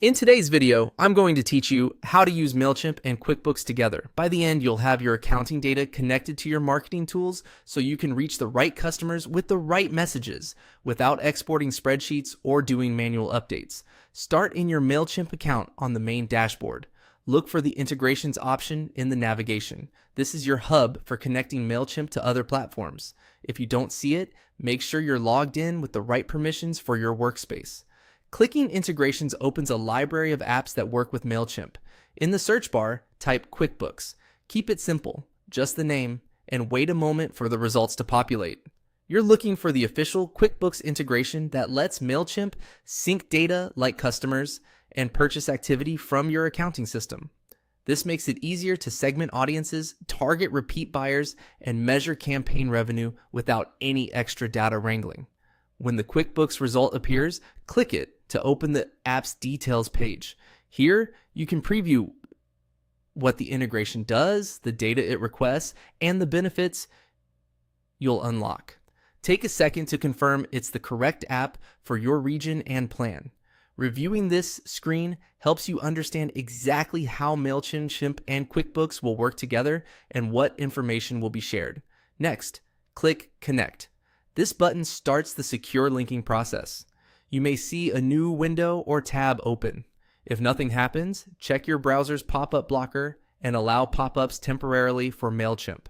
In today's video, I'm going to teach you how to use Mailchimp and QuickBooks together. By the end, you'll have your accounting data connected to your marketing tools so you can reach the right customers with the right messages without exporting spreadsheets or doing manual updates. Start in your Mailchimp account on the main dashboard. Look for the integrations option in the navigation. This is your hub for connecting Mailchimp to other platforms. If you don't see it, make sure you're logged in with the right permissions for your workspace. Clicking integrations opens a library of apps that work with Mailchimp. In the search bar, type QuickBooks. Keep it simple, just the name, and wait a moment for the results to populate. You're looking for the official QuickBooks integration that lets Mailchimp sync data like customers and purchase activity from your accounting system. This makes it easier to segment audiences, target repeat buyers, and measure campaign revenue without any extra data wrangling. When the QuickBooks result appears, click it to open the app's details page. Here, you can preview what the integration does, the data it requests, and the benefits you'll unlock. Take a second to confirm it's the correct app for your region and plan. Reviewing this screen helps you understand exactly how Mailchimp and QuickBooks will work together and what information will be shared. Next, click Connect. This button starts the secure linking process. You may see a new window or tab open. If nothing happens, check your browser's pop-up blocker and allow pop-ups temporarily for Mailchimp.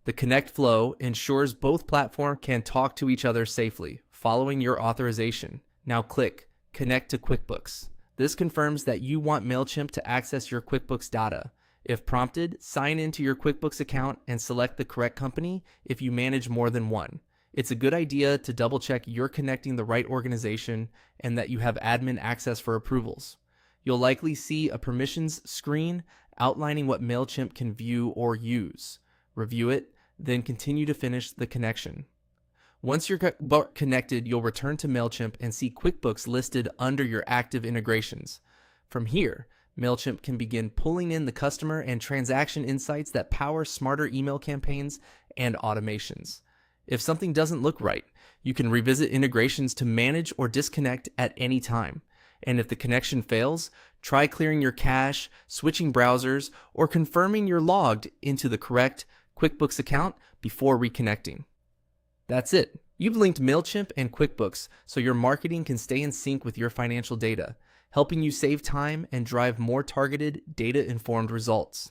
The Connect flow ensures both platforms can talk to each other safely, following your authorization. Now click Connect to QuickBooks. This confirms that you want Mailchimp to access your QuickBooks data. If prompted, sign into your QuickBooks account and select the correct company if you manage more than one. It's a good idea to double check you're connecting the right organization and that you have admin access for approvals. You'll likely see a permissions screen outlining what Mailchimp can view or use. Review it, then continue to finish the connection. Once you're connected, you'll return to Mailchimp and see QuickBooks listed under your active integrations. From here, Mailchimp can begin pulling in the customer and transaction insights that power smarter email campaigns and automations. If something doesn't look right, you can revisit integrations to manage or disconnect at any time. And if the connection fails, try clearing your cache, switching browsers, or confirming you're logged into the correct QuickBooks account before reconnecting. That's it. You've linked Mailchimp and QuickBooks so your marketing can stay in sync with your financial data, helping you save time and drive more targeted, data-informed results.